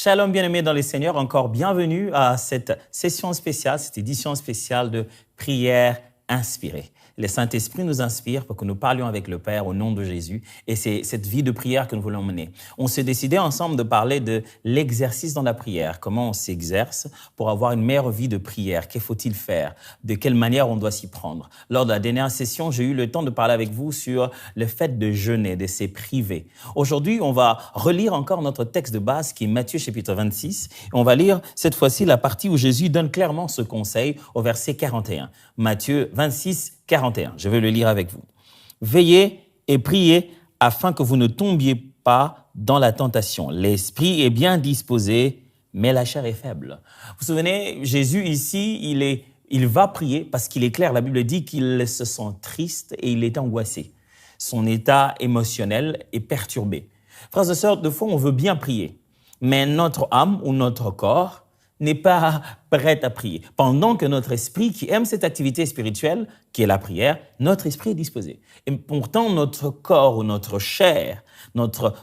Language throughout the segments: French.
Shalom bien-aimés dans les Seigneurs, encore bienvenue à cette session spéciale, cette édition spéciale de prière inspirée. Le Saint-Esprit nous inspire pour que nous parlions avec le Père au nom de Jésus et c'est cette vie de prière que nous voulons mener. On s'est décidé ensemble de parler de l'exercice dans la prière, comment on s'exerce pour avoir une meilleure vie de prière, que faut-il faire, de quelle manière on doit s'y prendre. Lors de la dernière session, j'ai eu le temps de parler avec vous sur le fait de jeûner, de se priver. Aujourd'hui, on va relire encore notre texte de base qui est Matthieu chapitre 26. Et on va lire cette fois-ci la partie où Jésus donne clairement ce conseil au verset 41. Matthieu 26, 41. Je vais le lire avec vous. Veillez et priez afin que vous ne tombiez pas dans la tentation. L'esprit est bien disposé, mais la chair est faible. Vous vous souvenez, Jésus ici, il va prier parce qu'il est clair. La Bible dit qu'il se sent triste et il est angoissé. Son état émotionnel est perturbé. Frères et sœurs, de fois, on veut bien prier, mais notre âme ou notre corps n'est pas prête à prier. Pendant que notre esprit, qui aime cette activité spirituelle, qui est la prière, notre esprit est disposé. Et pourtant, notre corps ou notre chair,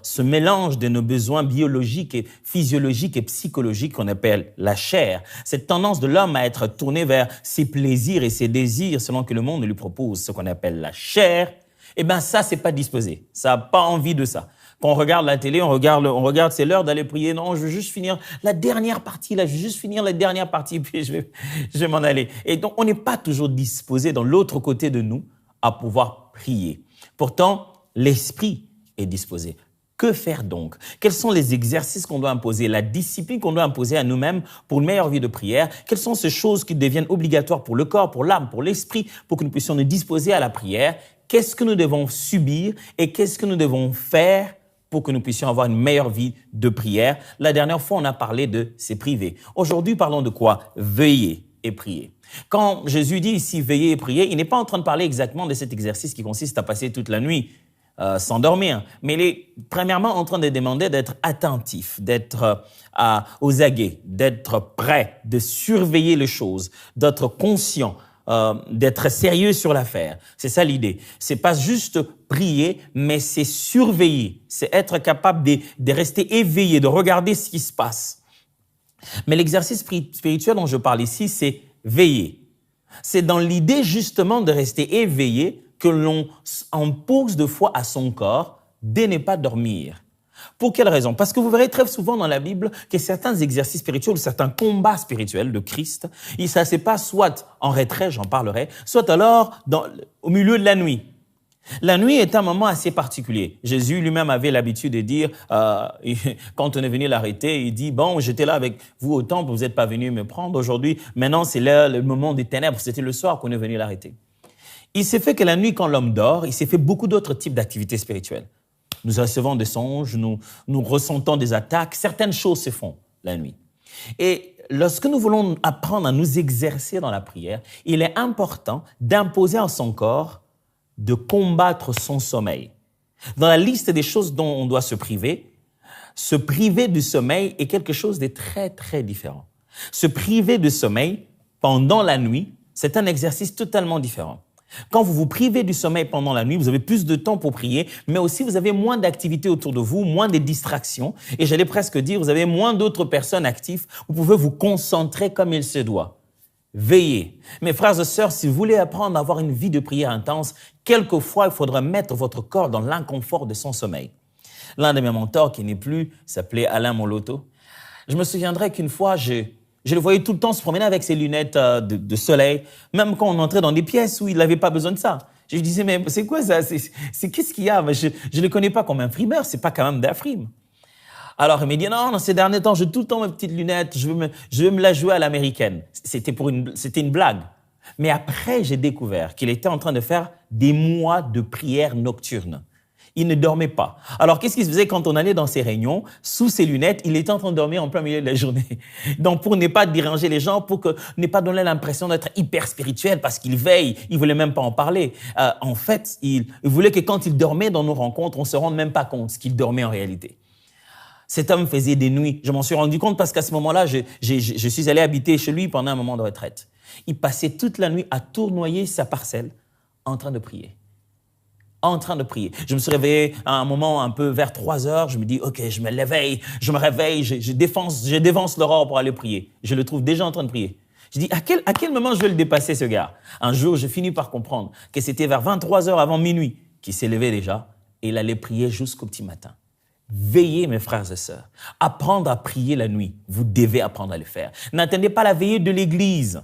ce mélange de nos besoins biologiques et physiologiques et psychologiques qu'on appelle la chair, cette tendance de l'homme à être tourné vers ses plaisirs et ses désirs selon que le monde lui propose, ce qu'on appelle la chair, eh bien ça, c'est pas disposé. Ça n'a pas envie de ça. Quand on regarde la télé, on regarde, c'est l'heure d'aller prier. Non, je veux juste finir la dernière partie, puis je vais m'en aller. Et donc, on n'est pas toujours disposé dans l'autre côté de nous à pouvoir prier. Pourtant, l'esprit est disposé. Que faire donc? Quels sont les exercices qu'on doit imposer, la discipline qu'on doit imposer à nous-mêmes pour une meilleure vie de prière? Quelles sont ces choses qui deviennent obligatoires pour le corps, pour l'âme, pour l'esprit, pour que nous puissions nous disposer à la prière? Qu'est-ce que nous devons subir et qu'est-ce que nous devons faire pour que nous puissions avoir une meilleure vie de prière? La dernière fois, on a parlé de se priver. Aujourd'hui, parlons de quoi? Veiller et prier. Quand Jésus dit ici veiller et prier, il n'est pas en train de parler exactement de cet exercice qui consiste à passer toute la nuit sans dormir, mais il est premièrement en train de demander d'être attentif, d'être aux aguets, d'être prêt, de surveiller les choses, d'être conscient, d'être sérieux sur l'affaire. C'est ça l'idée. C'est pas juste prier, mais c'est surveiller. C'est être capable de rester éveillé, de regarder ce qui se passe. Mais l'exercice spirituel dont je parle ici, c'est veiller. C'est dans l'idée justement de rester éveillé que l'on impose de fois à son corps de ne pas dormir. Pour quelle raison? Parce que vous verrez très souvent dans la Bible que certains exercices spirituels, certains combats spirituels de Christ, ça se passe soit en retrait, j'en parlerai, soit alors au milieu de la nuit. La nuit est un moment assez particulier. Jésus lui-même avait l'habitude de dire, quand on est venu l'arrêter, il dit, bon, j'étais là avec vous au temple, vous n'êtes pas venu me prendre aujourd'hui, maintenant c'est le moment des ténèbres, c'était le soir qu'on est venu l'arrêter. Il s'est fait que la nuit, quand l'homme dort, il s'est fait beaucoup d'autres types d'activités spirituelles. Nous recevons des songes, nous ressentons des attaques, certaines choses se font la nuit. Et lorsque nous voulons apprendre à nous exercer dans la prière, il est important d'imposer à son corps de combattre son sommeil. Dans la liste des choses dont on doit se priver du sommeil est quelque chose de très, très différent. Se priver du sommeil pendant la nuit, c'est un exercice totalement différent. Quand vous vous privez du sommeil pendant la nuit, vous avez plus de temps pour prier, mais aussi vous avez moins d'activités autour de vous, moins de distractions, et j'allais presque dire, vous avez moins d'autres personnes actives, vous pouvez vous concentrer comme il se doit. Veillez. Mes frères et sœurs, si vous voulez apprendre à avoir une vie de prière intense, quelquefois, il faudra mettre votre corps dans l'inconfort de son sommeil. L'un de mes mentors, qui n'est plus, s'appelait Alain Moloto. Je me souviendrai qu'une fois, je le voyais tout le temps se promener avec ses lunettes de soleil, même quand on entrait dans des pièces où il n'avait pas besoin de ça. Je lui disais, mais c'est quoi ça? C'est qu'est-ce qu'il y a? Je ne le connais pas comme un frimeur, c'est pas quand même d'un frime. Alors, il m'a dit, non, ces derniers temps, j'ai tout le temps mes petites lunettes, je veux me la jouer à l'américaine. C'était une blague. Mais après, j'ai découvert qu'il était en train de faire des mois de prière nocturne. Il ne dormait pas. Alors, qu'est-ce qu'il se faisait quand on allait dans ses réunions? Sous ses lunettes, il était en train de dormir en plein milieu de la journée. Donc, pour ne pas déranger les gens, pour ne pas donner l'impression d'être hyper spirituel parce qu'il veille, il voulait même pas en parler. En fait, il voulait que quand il dormait dans nos rencontres, on se rende même pas compte qu'il dormait en réalité. Cet homme faisait des nuits. Je m'en suis rendu compte parce qu'à ce moment-là, je suis allé habiter chez lui pendant un moment de retraite. Il passait toute la nuit à tournoyer sa parcelle en train de prier. en train de prier. Je me suis réveillé à un moment un peu vers 3 heures. Je me dis, OK, je me réveille, je défonce l'aurore pour aller prier. Je le trouve déjà en train de prier. Je dis, à quel moment je vais le dépasser, ce gars? Un jour, je finis par comprendre que c'était vers 23 heures avant minuit qu'il s'est levé déjà et il allait prier jusqu'au petit matin. Veillez, mes frères et sœurs. Apprendre à prier la nuit. Vous devez apprendre à le faire. N'attendez pas la veillée de l'église.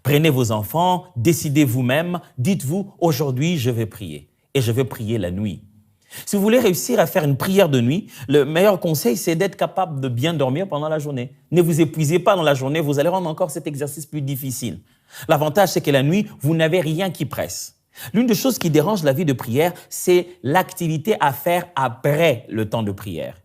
Prenez vos enfants, décidez vous-même, dites-vous, aujourd'hui, je vais prier. Et je vais prier la nuit. Si vous voulez réussir à faire une prière de nuit, le meilleur conseil, c'est d'être capable de bien dormir pendant la journée. Ne vous épuisez pas dans la journée, vous allez rendre encore cet exercice plus difficile. L'avantage, c'est que la nuit, vous n'avez rien qui presse. L'une des choses qui dérange la vie de prière, c'est l'activité à faire après le temps de prière.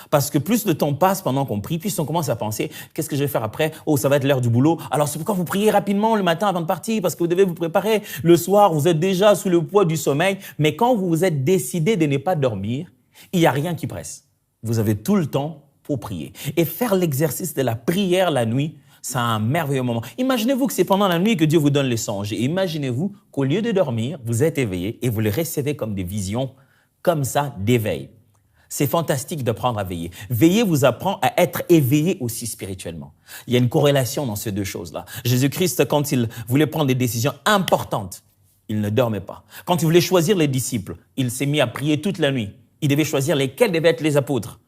Parce que plus le temps passe pendant qu'on prie, plus on commence à penser, qu'est-ce que je vais faire après? Oh, ça va être l'heure du boulot. Alors c'est pourquoi vous priez rapidement le matin avant de partir, parce que vous devez vous préparer. Le soir, vous êtes déjà sous le poids du sommeil. Mais quand vous vous êtes décidé de ne pas dormir, il n'y a rien qui presse. Vous avez tout le temps pour prier. Et faire l'exercice de la prière la nuit, c'est un merveilleux moment. Imaginez-vous que c'est pendant la nuit que Dieu vous donne les songes. Et imaginez-vous qu'au lieu de dormir, vous êtes éveillé et vous les recevez comme des visions, comme ça, d'éveil. C'est fantastique d'apprendre à veiller. Veiller vous apprend à être éveillé aussi spirituellement. Il y a une corrélation dans ces deux choses-là. Jésus-Christ, quand il voulait prendre des décisions importantes, il ne dormait pas. Quand il voulait choisir les disciples, il s'est mis à prier toute la nuit. Il devait choisir lesquels devaient être les apôtres.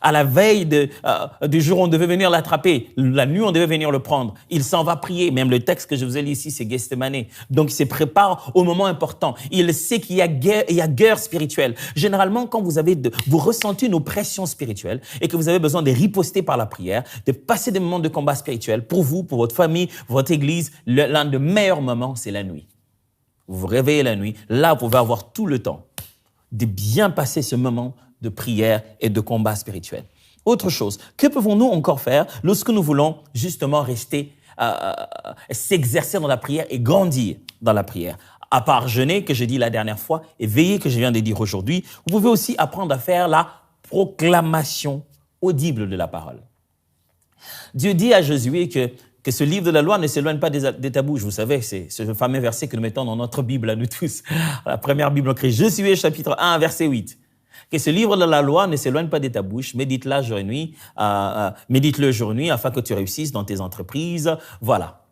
À la veille du jour où on devait venir l'attraper, la nuit on devait venir le prendre. Il s'en va prier. Même le texte que je vous ai lu ici, c'est Gethsémane. Donc il se prépare au moment important. Il sait qu'il y a guerre spirituelle. Généralement, quand vous ressentez une oppression spirituelle et que vous avez besoin de riposter par la prière, de passer des moments de combat spirituel pour vous, pour votre famille, votre église, l'un des meilleurs moments, c'est la nuit. Vous vous réveillez la nuit. Là, vous pouvez avoir tout le temps de bien passer ce moment de prière et de combat spirituel. Autre chose, que pouvons-nous encore faire lorsque nous voulons justement rester, s'exercer dans la prière et grandir dans la prière? À part jeûner, que j'ai dit la dernière fois, et veiller, que je viens de dire aujourd'hui, vous pouvez aussi apprendre à faire la proclamation audible de la parole. Dieu dit à Josué que ce livre de la loi ne s'éloigne pas de ta bouche. Vous savez, c'est ce fameux verset que nous mettons dans notre Bible à nous tous, la première Bible en Christ. Josué chapitre 1, verset 8. Que ce livre de la loi ne s'éloigne pas de ta bouche, médite-le jour et nuit, afin que tu réussisses dans tes entreprises. Voilà.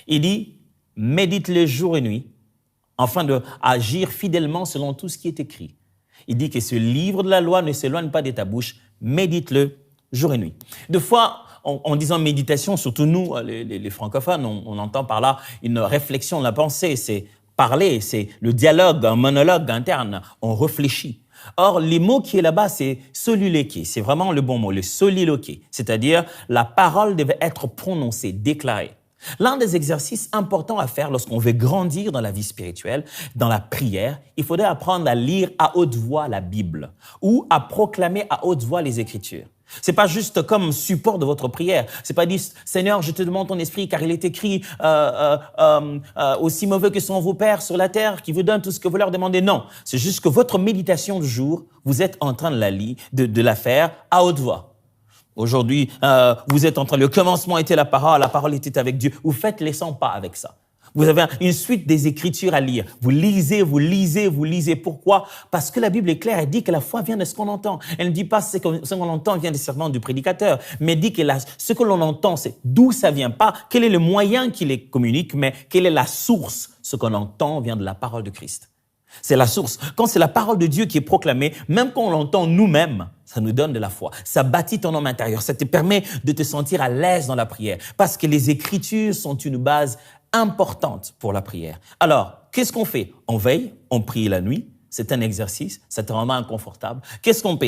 Il dit, médite-le jour et nuit, afin d'agir fidèlement selon tout ce qui est écrit. Il dit que ce livre de la loi ne s'éloigne pas de ta bouche, médite-le jour et nuit. Des fois, en disant méditation, surtout nous, les francophones, on entend par là une réflexion de la pensée, c'est parler, c'est le dialogue, un monologue interne, on réfléchit. Or, les mots qui est là-bas, c'est soliloquer. C'est vraiment le bon mot, le soliloquer. C'est-à-dire, la parole devait être prononcée, déclarée. L'un des exercices importants à faire lorsqu'on veut grandir dans la vie spirituelle, dans la prière, il faudrait apprendre à lire à haute voix la Bible ou à proclamer à haute voix les Écritures. C'est pas juste comme support de votre prière. C'est pas dire, Seigneur, je te demande ton esprit, car il est écrit, aussi mauvais que sont vos pères sur la terre, qui vous donnent tout ce que vous leur demandez. Non. C'est juste que votre méditation du jour, vous êtes en train de la faire à haute voix. Aujourd'hui, vous êtes en train, le commencement était la parole était avec Dieu. Vous faites les 100 pas avec ça. Vous avez une suite des Écritures à lire. Vous lisez, vous lisez, vous lisez. Pourquoi? Parce que la Bible est claire. Elle dit que la foi vient de ce qu'on entend. Elle ne dit pas ce qu'on entend vient des serments du prédicateur, mais dit que ce que l'on entend, c'est d'où ça vient. Pas quel est le moyen qui les communique, mais quelle est la source. Ce qu'on entend vient de la parole de Christ. C'est la source. Quand c'est la parole de Dieu qui est proclamée, même quand on l'entend nous-mêmes, ça nous donne de la foi. Ça bâtit ton homme intérieur. Ça te permet de te sentir à l'aise dans la prière. Parce que les Écritures sont une base importante pour la prière. Alors, qu'est-ce qu'on fait? On veille, on prie la nuit. C'est un exercice, ça te rend inconfortable. Qu'est-ce qu'on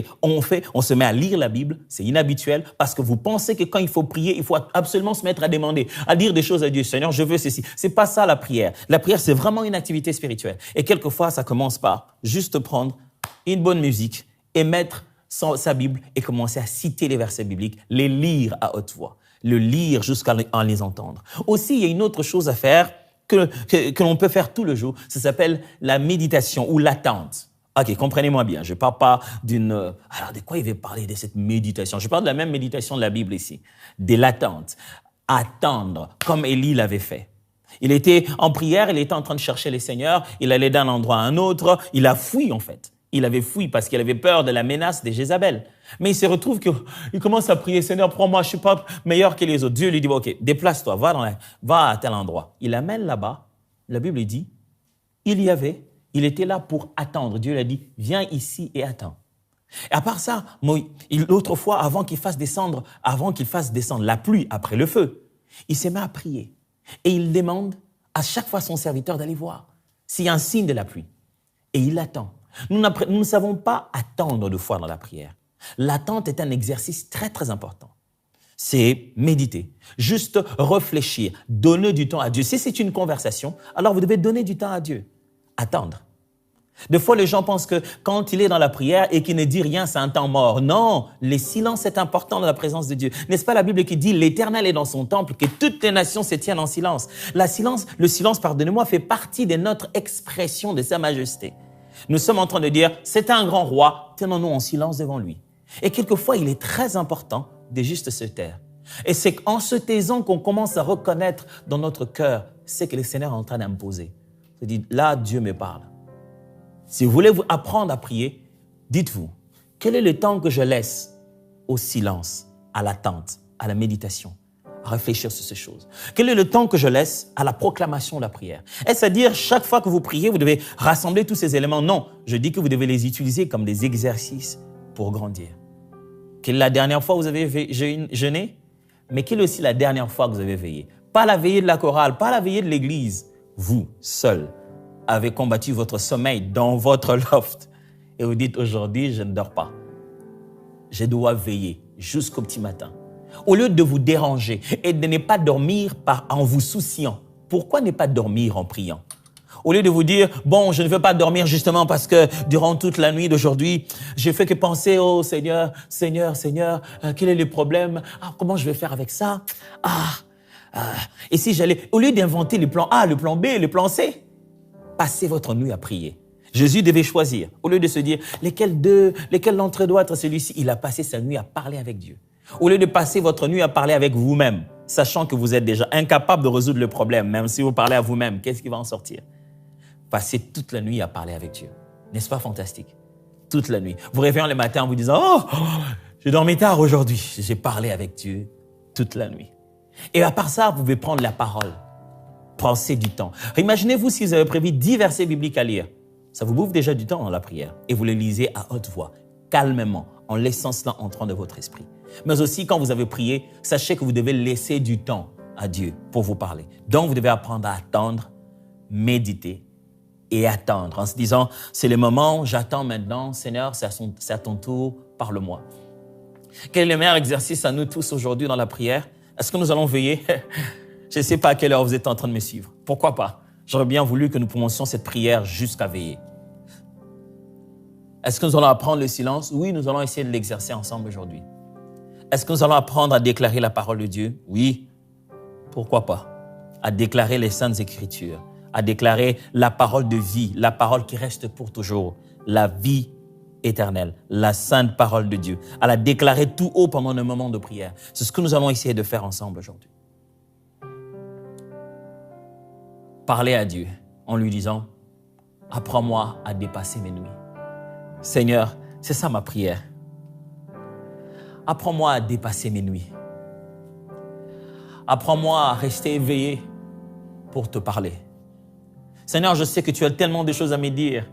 fait? On se met à lire la Bible. C'est inhabituel parce que vous pensez que quand il faut prier, il faut absolument se mettre à demander, à dire des choses à Dieu. Seigneur, je veux ceci. C'est pas ça la prière. La prière, c'est vraiment une activité spirituelle. Et quelquefois, ça commence par juste prendre une bonne musique et mettre sa Bible et commencer à citer les versets bibliques, les lire à haute voix, le lire jusqu'à en les entendre. Aussi, il y a une autre chose à faire que l'on peut faire tout le jour. Ça s'appelle la méditation ou l'attente. Ok, comprenez-moi bien. Je ne parle pas alors, de quoi il veut parler de cette méditation? Je parle de la même méditation de la Bible ici. De l'attente. Attendre, comme Élie l'avait fait. Il était en prière, il était en train de chercher les seigneurs, il allait d'un endroit à un autre, il a fui en fait. Il avait fui parce qu'il avait peur de la menace de Jézabel. Mais il se retrouve qu'il commence à prier, Seigneur, prends-moi, je ne suis pas meilleur que les autres. Dieu lui dit, ok, déplace-toi, va à tel endroit. Il l'amène là-bas, la Bible dit, il était là pour attendre. Dieu lui a dit, viens ici et attends. Et à part ça, l'autre fois, avant qu'il fasse descendre la pluie après le feu, il s'est mis à prier. Et il demande à chaque fois à son serviteur d'aller voir s'il y a un signe de la pluie. Et il attend. Nous ne savons pas attendre 2 fois dans la prière. L'attente est un exercice très, très important. C'est méditer, juste réfléchir, donner du temps à Dieu. Si c'est une conversation, alors vous devez donner du temps à Dieu. Attendre. Des fois, les gens pensent que quand il est dans la prière et qu'il ne dit rien, c'est un temps mort. Non, le silence est important dans la présence de Dieu. N'est-ce pas la Bible qui dit « L'Éternel est dans son temple, que toutes les nations se tiennent en silence ». Le silence, pardonnez-moi, fait partie de notre expression de sa majesté. Nous sommes en train de dire « C'est un grand roi, tenons-nous en silence devant lui ». Et quelquefois, il est très important de juste se taire. Et c'est en se taisant qu'on commence à reconnaître dans notre cœur ce que le Seigneur est en train d'imposer. Se dit « Là, Dieu me parle ». Si vous voulez apprendre à prier, dites-vous, quel est le temps que je laisse au silence, à l'attente, à la méditation, à réfléchir sur ces choses? Quel est le temps que je laisse à la proclamation de la prière? Est-ce à dire, chaque fois que vous priez, vous devez rassembler tous ces éléments? Non, je dis que vous devez les utiliser comme des exercices pour grandir. Quelle est la dernière fois que vous avez jeûné? Mais quelle est aussi la dernière fois que vous avez veillé? Pas la veillée de la chorale, pas la veillée de l'église. Vous, seul, avez combattu votre sommeil dans votre loft et vous dites aujourd'hui, je ne dors pas. Je dois veiller jusqu'au petit matin. Au lieu de vous déranger et de ne pas dormir en vous souciant, pourquoi ne pas dormir en priant? Au lieu de vous dire, bon, je ne veux pas dormir justement parce que durant toute la nuit d'aujourd'hui, j'ai fait que penser, oh Seigneur, quel est le problème? Comment je vais faire avec ça? Et si j'allais, au lieu d'inventer le plan A, le plan B, le plan C, passez votre nuit à prier. Jésus devait choisir. Au lieu de se dire, lesquels d'entre eux doit être celui-ci? Il a passé sa nuit à parler avec Dieu. Au lieu de passer votre nuit à parler avec vous-même, sachant que vous êtes déjà incapable de résoudre le problème, même si vous parlez à vous-même, qu'est-ce qui va en sortir? Passez toute la nuit à parler avec Dieu. N'est-ce pas fantastique? Toute la nuit. Vous réveillez le matin en vous disant, j'ai dormi tard aujourd'hui. J'ai parlé avec Dieu toute la nuit. Et à part ça, vous pouvez prendre la parole. Pensez du temps. Imaginez-vous si vous avez prévu 10 versets bibliques à lire. Ça vous bouffe déjà du temps dans la prière. Et vous les lisez à haute voix, calmement, en laissant cela entrer de votre esprit. Mais aussi, quand vous avez prié, sachez que vous devez laisser du temps à Dieu pour vous parler. Donc, vous devez apprendre à attendre, méditer et attendre en se disant, c'est le moment, j'attends maintenant, Seigneur, c'est à ton tour, parle-moi. Quel est le meilleur exercice à nous tous aujourd'hui dans la prière? Est-ce que nous allons veiller? Je ne sais pas à quelle heure vous êtes en train de me suivre. Pourquoi pas? J'aurais bien voulu que nous commencions cette prière jusqu'à veiller. Est-ce que nous allons apprendre le silence? Oui, nous allons essayer de l'exercer ensemble aujourd'hui. Est-ce que nous allons apprendre à déclarer la parole de Dieu? Oui. Pourquoi pas? À déclarer les saintes écritures, à déclarer la parole de vie, la parole qui reste pour toujours, la vie éternelle, la sainte parole de Dieu, à la déclarer tout haut pendant nos moments de prière. C'est ce que nous allons essayer de faire ensemble aujourd'hui. Parler à Dieu en lui disant, apprends-moi à dépasser mes nuits. Seigneur, c'est ça ma prière. Apprends-moi à dépasser mes nuits. Apprends-moi à rester éveillé pour te parler. Seigneur, je sais que tu as tellement de choses à me dire.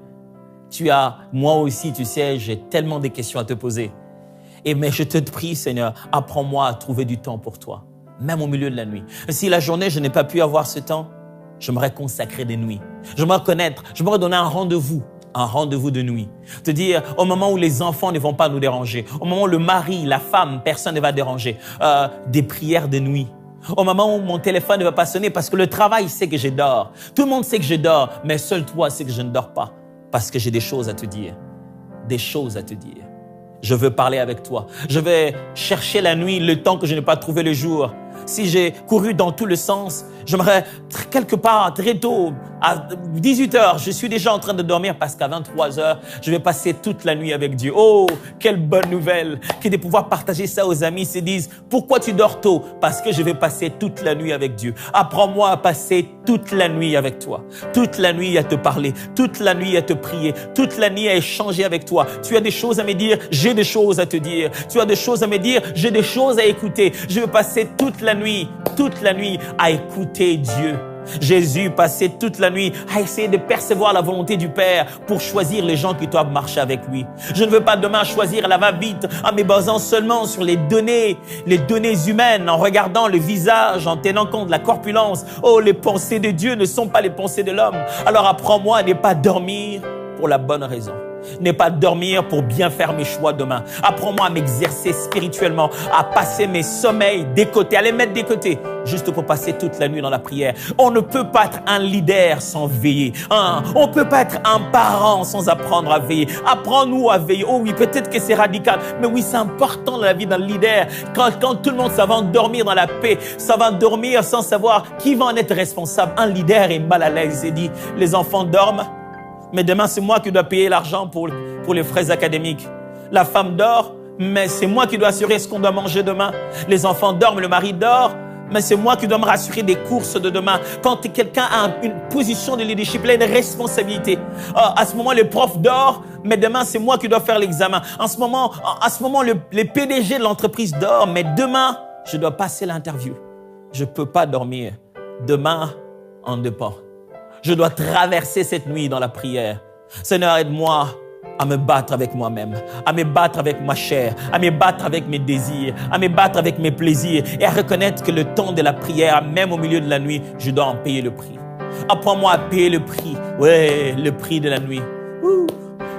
Moi aussi, tu sais, j'ai tellement de questions à te poser. Mais je te prie, Seigneur, apprends-moi à trouver du temps pour toi, même au milieu de la nuit. Si la journée, je n'ai pas pu avoir ce temps, j'aimerais consacrer des nuits. J'aimerais donner un rendez-vous de nuit. Te dire, au moment où les enfants ne vont pas nous déranger, au moment où le mari, la femme, personne ne va déranger, des prières de nuit. Au moment où mon téléphone ne va pas sonner parce que le travail sait que je dors. Tout le monde sait que je dors, mais seul toi sais que je ne dors pas parce que j'ai des choses à te dire. Des choses à te dire. Je veux parler avec toi. Je vais chercher la nuit, le temps que je n'ai pas trouvé le jour si j'ai couru dans tous les sens, j'aimerais quelque part très tôt, à 18h, je suis déjà en train de dormir parce qu'à 23h, je vais passer toute la nuit avec Dieu. Oh, quelle bonne nouvelle que de pouvoir partager ça aux amis, se disent, pourquoi tu dors tôt? Parce que je vais passer toute la nuit avec Dieu. Apprends-moi à passer toute la nuit avec toi, toute la nuit à te parler, toute la nuit à te prier, toute la nuit à échanger avec toi. Tu as des choses à me dire, j'ai des choses à te dire. Tu as des choses à me dire, j'ai des choses à écouter. Je vais passer toute la nuit à écouter Dieu. Jésus passait toute la nuit à essayer de percevoir la volonté du Père pour choisir les gens qui doivent marcher avec lui. Je ne veux pas demain choisir la va-vite en me basant seulement sur les données humaines, en regardant le visage, en tenant compte de la corpulence. Oh, les pensées de Dieu ne sont pas les pensées de l'homme. Alors apprends-moi à ne pas dormir pour la bonne raison. Ne pas dormir pour bien faire mes choix demain. Apprends-moi à m'exercer spirituellement, à passer mes sommeils des côtés, à les mettre des côtés, juste pour passer toute la nuit dans la prière. On ne peut pas être un leader sans veiller. On ne peut pas être un parent sans apprendre à veiller. Apprends-nous à veiller. Oh oui, peut-être que c'est radical, mais oui, c'est important dans la vie d'un leader. Quand tout le monde ça va dormir dans la paix, ça va dormir sans savoir qui va en être responsable. Un leader est mal à l'aise. Il dit, les enfants dorment, mais demain, c'est moi qui dois payer l'argent pour les frais académiques. La femme dort, mais c'est moi qui dois assurer ce qu'on doit manger demain. Les enfants dorment, le mari dort, mais c'est moi qui dois me rassurer des courses de demain. Quand quelqu'un a une position de leadership, il a une responsabilité. À ce moment, le prof dort, mais demain, c'est moi qui dois faire l'examen. À ce moment, le PDG de l'entreprise dort, mais demain, je dois passer l'interview. Je ne peux pas dormir. Demain, en dépend. Je dois traverser cette nuit dans la prière. Seigneur, aide-moi à me battre avec moi-même, à me battre avec ma chair, à me battre avec mes désirs, à me battre avec mes plaisirs et à reconnaître que le temps de la prière, même au milieu de la nuit, je dois en payer le prix. Apprends-moi à payer le prix. Ouais, le prix de la nuit.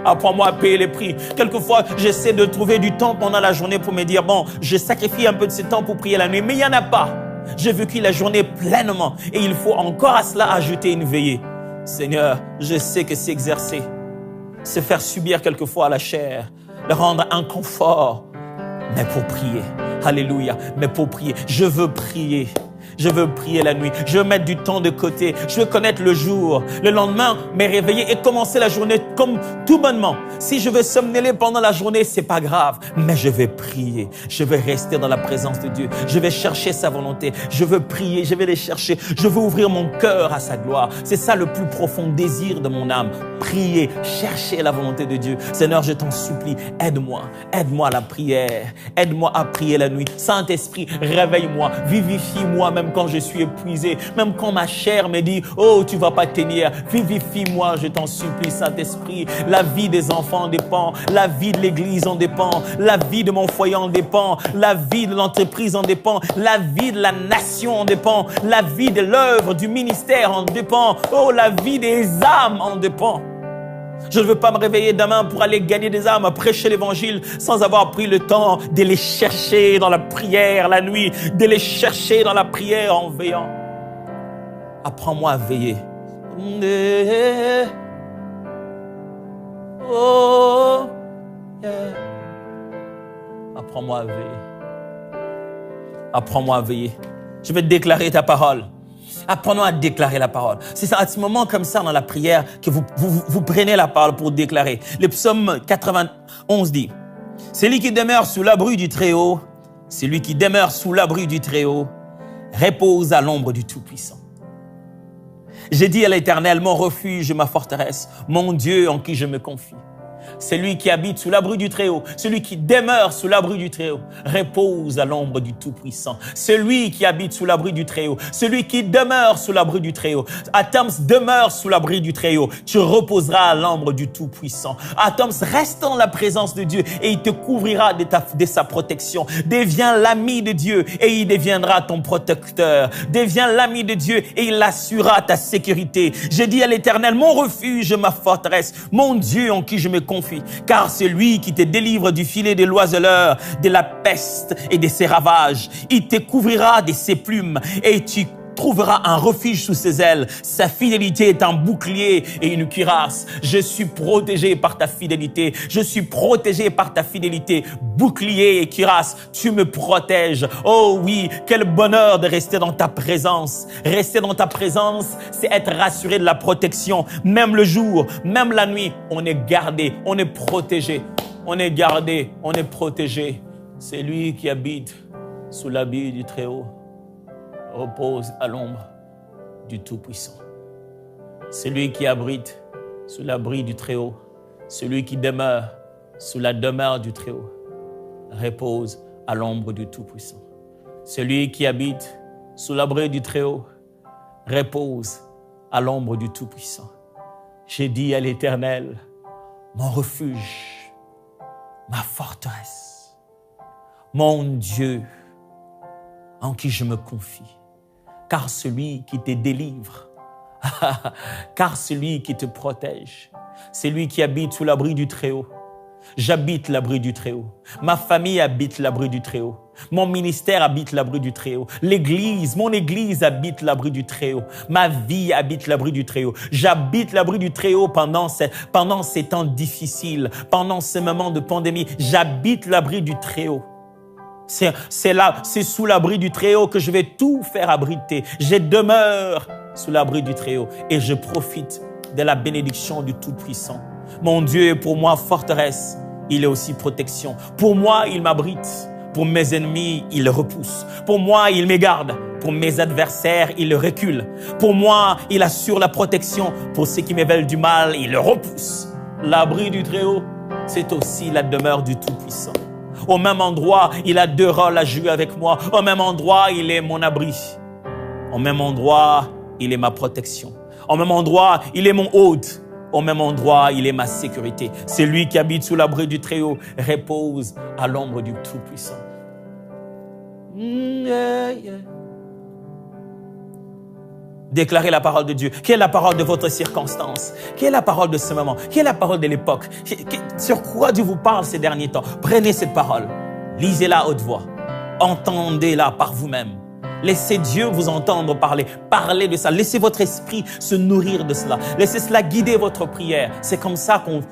Apprends-moi à payer le prix. Quelquefois, j'essaie de trouver du temps pendant la journée pour me dire, bon, je sacrifie un peu de ce temps pour prier la nuit, mais il n'y en a pas. J'ai vécu la journée pleinement et il faut encore à cela ajouter une veillée. Seigneur, je sais que c'est exercer, c'est faire subir quelquefois à la chair, le rendre inconfort, mais pour prier. Alléluia, mais pour prier. Je veux prier. Je veux prier la nuit. Je veux mettre du temps de côté. Je veux connaître le jour. Le lendemain, me réveiller et commencer la journée comme tout bonnement. Si je veux somnoler pendant la journée, c'est pas grave. Mais je vais prier. Je vais rester dans la présence de Dieu. Je vais chercher sa volonté. Je veux prier. Je vais les chercher. Je veux ouvrir mon cœur à sa gloire. C'est ça le plus profond désir de mon âme. Prier. Chercher la volonté de Dieu. Seigneur, je t'en supplie. Aide-moi. Aide-moi à la prière. Aide-moi à prier la nuit. Saint-Esprit, réveille-moi. Vivifie-moi même quand je suis épuisé, même quand ma chair me dit, oh, tu vas pas tenir, vivifie-moi, je t'en supplie, Saint-Esprit. La vie des enfants en dépend, la vie de l'église en dépend, la vie de mon foyer en dépend, la vie de l'entreprise en dépend, la vie de la nation en dépend, la vie de l'œuvre, du ministère en dépend, oh, la vie des âmes en dépend. Je ne veux pas me réveiller demain pour aller gagner des âmes, prêcher l'évangile sans avoir pris le temps de les chercher dans la prière la nuit, de les chercher dans la prière en veillant. Apprends-moi à veiller. Oh, yeah. Apprends-moi à veiller. Apprends-moi à veiller. Je vais déclarer ta parole. Apprenons à déclarer la parole. C'est à ce moment comme ça dans la prière que vous prenez la parole pour déclarer. Le psaume 91 dit, « Celui qui demeure sous l'abri du Très-Haut, celui qui demeure sous l'abri du Très-Haut, repose à l'ombre du Tout-Puissant. J'ai dit à l'Éternel, mon refuge, ma forteresse, mon Dieu en qui je me confie. Celui qui habite sous l'abri du Très-Haut, celui qui demeure sous l'abri du Très-Haut, repose à l'ombre du Tout-Puissant. Celui qui habite sous l'abri du Très-Haut, celui qui demeure sous l'abri du Très-Haut. Atoms, demeure sous l'abri du Très-Haut. Tu reposeras à l'ombre du Tout-Puissant. Atoms, reste dans la présence de Dieu et il te couvrira de sa protection. Deviens l'ami de Dieu et il deviendra ton protecteur. Deviens l'ami de Dieu et il assurera ta sécurité. J'ai dit à l'Éternel, mon refuge, ma forteresse, mon Dieu en qui je me confie. Car c'est lui qui te délivre du filet des l'oiseleur, de la peste et de ses ravages. Il te couvrira de ses plumes et tu trouvera un refuge sous ses ailes. Sa fidélité est un bouclier et une cuirasse. Je suis protégé par ta fidélité. Je suis protégé par ta fidélité. Bouclier et cuirasse, tu me protèges. Oh oui, quel bonheur de rester dans ta présence. Rester dans ta présence, c'est être rassuré de la protection. Même le jour, même la nuit, on est gardé, on est protégé. On est gardé, on est protégé. C'est lui qui habite sous l'habit du Très-Haut, repose à l'ombre du Tout-Puissant. Celui qui abrite sous l'abri du Très-Haut, celui qui demeure sous la demeure du Très-Haut, repose à l'ombre du Tout-Puissant. Celui qui habite sous l'abri du Très-Haut, repose à l'ombre du Tout-Puissant. J'ai dit à l'Éternel, mon refuge, ma forteresse, mon Dieu, en qui je me confie, car celui qui te délivre, car celui qui te protège, c'est lui qui habite sous l'abri du Très-Haut. J'habite l'abri du Très-Haut. Ma famille habite l'abri du Très-Haut. Mon ministère habite l'abri du Très-Haut. L'église, mon église habite l'abri du Très-Haut. Ma vie habite l'abri du Très-Haut. J'habite l'abri du Très-Haut pendant ces temps difficiles, pendant ces moments de pandémie. J'habite l'abri du Très-Haut. C'est là, c'est sous l'abri du Très-Haut que je vais tout faire abriter. Je demeure sous l'abri du Très-Haut et je profite de la bénédiction du Tout-Puissant. Mon Dieu est pour moi forteresse, il est aussi protection. Pour moi, il m'abrite. Pour mes ennemis, il repousse. Pour moi, il m'égarde. Pour mes adversaires, il recule. Pour moi, il assure la protection. Pour ceux qui me veulent du mal, il le repousse. L'abri du Très-Haut, c'est aussi la demeure du Tout-Puissant. Au même endroit, il a deux rôles à jouer avec moi. Au même endroit, il est mon abri. Au même endroit, il est ma protection. Au même endroit, il est mon hôte. Au même endroit, il est ma sécurité. C'est lui qui habite sous l'abri du Très-Haut, repose à l'ombre du Tout-Puissant. Déclarez la parole de Dieu. Quelle est la parole de votre circonstance? Quelle est la parole de ce moment? Quelle est la parole de l'époque? Sur quoi Dieu vous parle ces derniers temps? Prenez cette parole. Lisez-la à haute voix. Entendez-la par vous-même. Laissez Dieu vous entendre parler. Parlez de ça. Laissez votre esprit se nourrir de cela. Laissez cela guider votre prière. C'est comme ça qu'on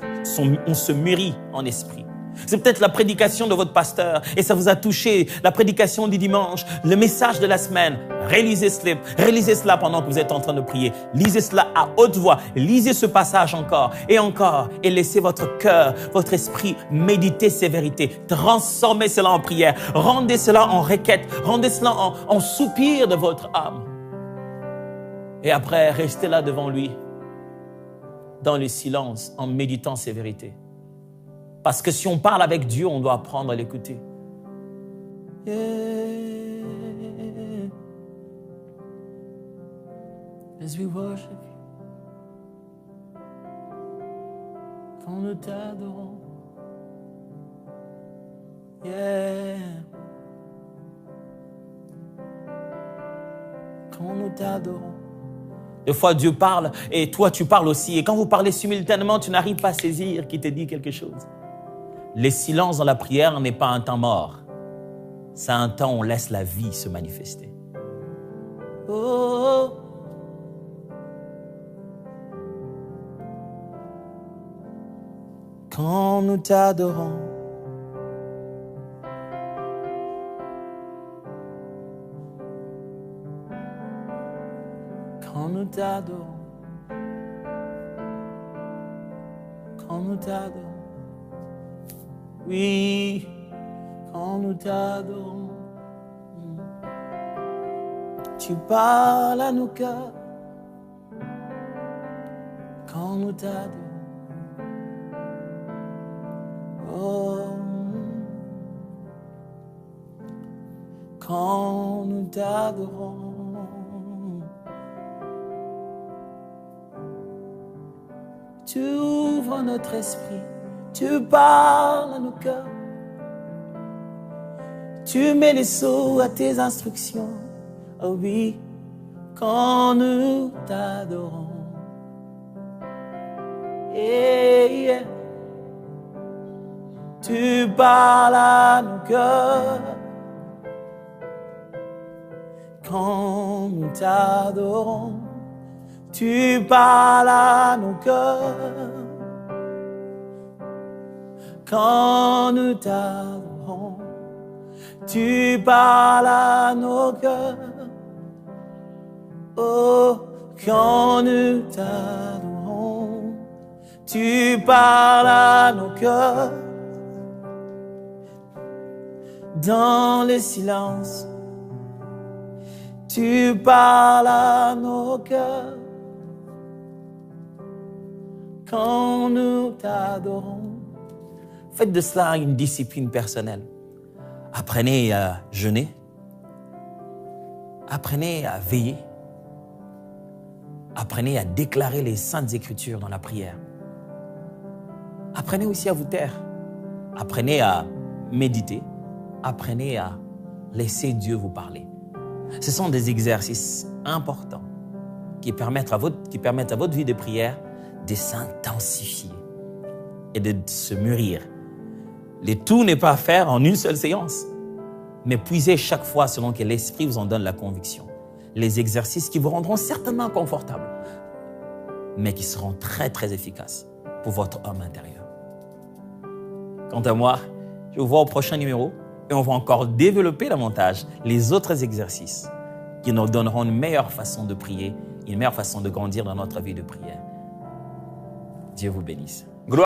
se mûrit en esprit. C'est peut-être la prédication de votre pasteur et ça vous a touché, la prédication du dimanche, le message de la semaine. Réalisez cela pendant que vous êtes en train de prier. Lisez cela à haute voix. Lisez ce passage encore et laissez votre cœur, votre esprit méditer ces vérités. Transformez cela en prière. Rendez cela en requête. Rendez cela en soupir de votre âme. Et après, restez là devant lui, dans le silence, en méditant ces vérités. Parce que si on parle avec Dieu, on doit apprendre à l'écouter. Yeah. As we worship you, quand nous t'adorons, yeah. Quand nous t'adorons. Des fois, Dieu parle et toi, tu parles aussi. Et quand vous parlez simultanément, tu n'arrives pas à saisir qui te dit quelque chose. Le silence dans la prière n'est pas un temps mort. C'est un temps où on laisse la vie se manifester. Oh. Quand nous t'adorons, quand nous t'adorons, quand nous t'adorons, oui, quand nous t'adorons, tu parles à nos cœurs, quand nous t'adorons, oh, quand nous t'adorons. Tu ouvres notre esprit, tu parles à nos cœurs, tu mets les sceaux à tes instructions. Oh oui, quand nous t'adorons. Yeah. Tu parles à nos cœurs Quand nous t'adorons, tu parles à nos cœurs. Quand nous t'adorons, tu parles à nos cœurs. Oh, quand nous t'adorons, tu parles à nos cœurs. Dans le silence, tu parles à nos cœurs. Quand nous t'adorons, faites de cela une discipline personnelle. Apprenez à jeûner. Apprenez à veiller. Apprenez à déclarer les saintes écritures dans la prière. Apprenez aussi à vous taire. Apprenez à méditer. Apprenez à laisser Dieu vous parler. Ce sont des exercices importants qui permettent à votre vie de prière de s'intensifier et de se mûrir. Le tout n'est pas à faire en une seule séance, mais puisez chaque fois selon que l'Esprit vous en donne la conviction. Les exercices qui vous rendront certainement confortables, mais qui seront très, très efficaces pour votre homme intérieur. Quant à moi, je vous vois au prochain numéro et on va encore développer davantage les autres exercices qui nous donneront une meilleure façon de prier, une meilleure façon de grandir dans notre vie de prière. Dieu vous bénisse.